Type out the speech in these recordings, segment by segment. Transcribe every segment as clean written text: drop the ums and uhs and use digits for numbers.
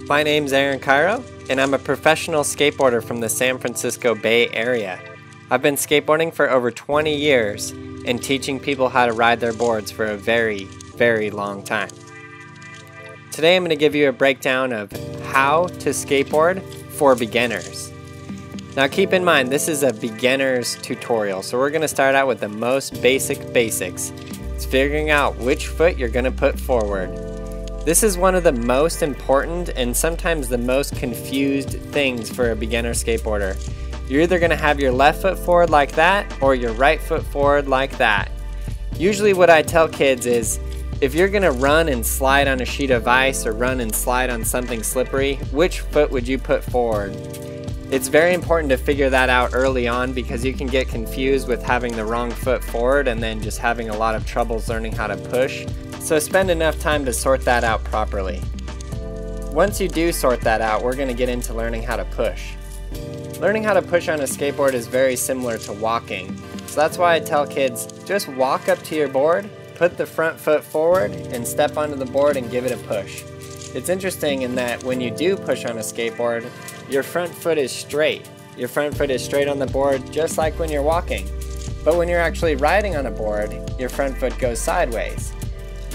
My name's Aaron Kyro, and I'm a professional skateboarder from the San Francisco Bay Area. I've been skateboarding for over 20 years and teaching people how to ride their boards for a very, very long time. Today I'm going to give you a breakdown of how to skateboard for beginners. Now keep in mind, this is a beginner's tutorial, so we're going to start out with the most basics. It's figuring out which foot you're going to put forward. This is one of the most important and sometimes the most confused things for a beginner skateboarder. You're either going to have your left foot forward like that or your right foot forward like that. Usually what I tell kids is, if you're going to run and slide on a sheet of ice or run and slide on something slippery, which foot would you put forward? It's very important to figure that out early on because you can get confused with having the wrong foot forward and then just having a lot of troubles learning how to push. So spend enough time to sort that out properly. Once you do sort that out, we're going to get into learning how to push. Learning how to push on a skateboard is very similar to walking. So that's why I tell kids, just walk up to your board, put the front foot forward, and step onto the board and give it a push. It's interesting in that when you do push on a skateboard, your front foot is straight. Your front foot is straight on the board just like when you're walking. But when you're actually riding on a board, your front foot goes sideways.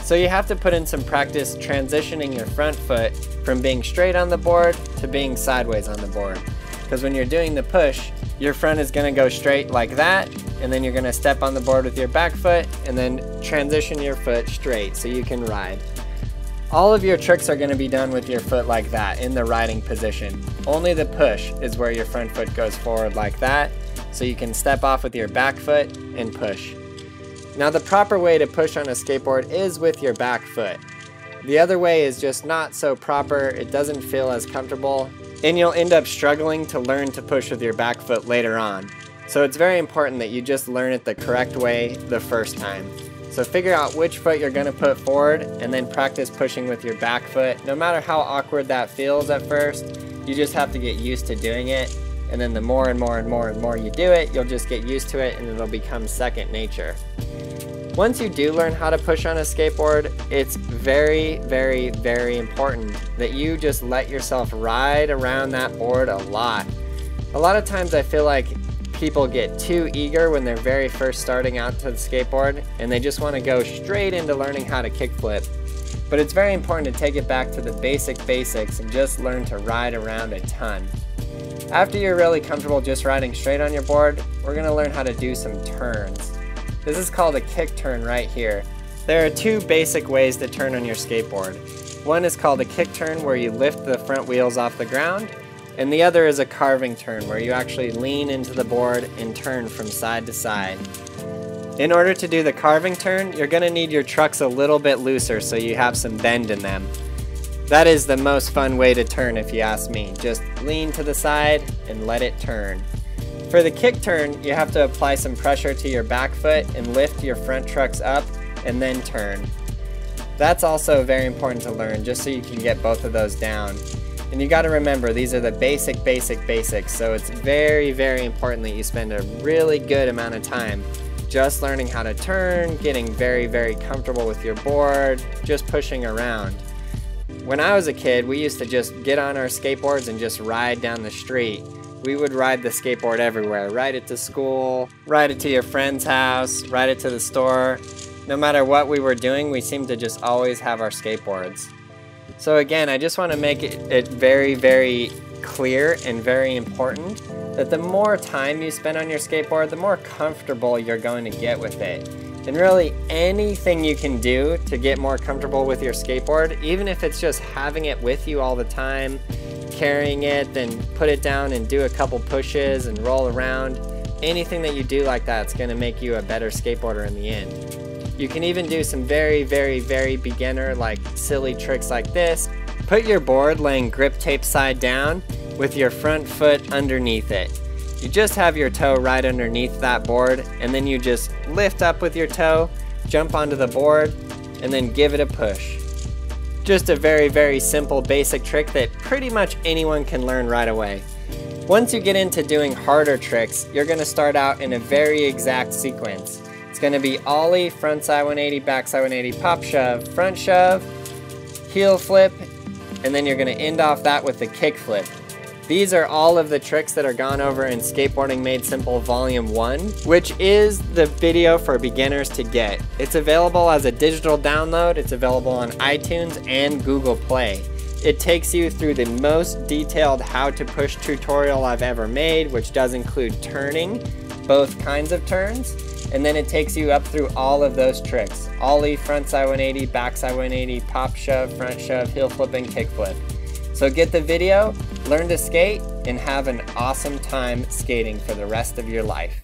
So you have to put in some practice transitioning your front foot from being straight on the board to being sideways on the board. Because when you're doing the push, your front is going to go straight like that, and then you're going to step on the board with your back foot and then transition your foot straight so you can ride. All of your tricks are going to be done with your foot like that in the riding position. Only the push is where your front foot goes forward like that, so you can step off with your back foot and push. Now the proper way to push on a skateboard is with your back foot. The other way is just not so proper, it doesn't feel as comfortable, and you'll end up struggling to learn to push with your back foot later on. So it's very important that you just learn it the correct way the first time. So figure out which foot you're going to put forward and then practice pushing with your back foot. No matter how awkward that feels at first, you just have to get used to doing it. And then the more and more you do it, you'll just get used to it and it'll become second nature. Once you do learn how to push on a skateboard, it's very, very, very important that you just let yourself ride around that board a lot. A lot of times I feel like people get too eager when they're very first starting out to the skateboard and they just want to go straight into learning how to kickflip. But it's very important to take it back to the basics and just learn to ride around a ton. After you're really comfortable just riding straight on your board, we're going to learn how to do some turns. This is called a kick turn right here. There are two basic ways to turn on your skateboard. One is called a kick turn where you lift the front wheels off the ground, and the other is a carving turn where you actually lean into the board and turn from side to side. In order to do the carving turn, you're going to need your trucks a little bit looser so you have some bend in them. That is the most fun way to turn if you ask me. Just lean to the side and let it turn. For the kick turn, you have to apply some pressure to your back foot and lift your front trucks up and then turn. That's also very important to learn just so you can get both of those down. And you got to remember, these are the basics, so it's very, very important that you spend a really good amount of time just learning how to turn, getting very, very comfortable with your board, just pushing around. When I was a kid, we used to just get on our skateboards and just ride down the street. We would ride the skateboard everywhere, ride it to school, ride it to your friend's house, ride it to the store. No matter what we were doing, we seemed to just always have our skateboards. So again, I just want to make it very, very clear and very important that the more time you spend on your skateboard, the more comfortable you're going to get with it. And really anything you can do to get more comfortable with your skateboard, even if it's just having it with you all the time, carrying it, then put it down and do a couple pushes and roll around, anything that you do like that's going to make you a better skateboarder in the end. You can even do some very, very, very beginner like silly tricks like this. Put your board laying grip tape side down with your front foot underneath it. You just have your toe right underneath that board and then you just lift up with your toe, jump onto the board, and then give it a push. Just a very, very simple basic trick that pretty much anyone can learn right away. Once you get into doing harder tricks, you're going to start out in a very exact sequence. It's going to be ollie, front side 180, back side 180, pop shove, front shove, heel flip, and then you're gonna end off that with the kickflip. These are all of the tricks that are gone over in Skateboarding Made Simple Volume 1, which is the video for beginners to get. It's available as a digital download, it's available on iTunes and Google Play. It takes you through the most detailed how to push tutorial I've ever made, which does include turning, both kinds of turns, and then it takes you up through all of those tricks. Ollie, frontside 180, backside 180, pop shove, front shove, heel flip, and kick flip. So get the video, learn to skate, and have an awesome time skating for the rest of your life.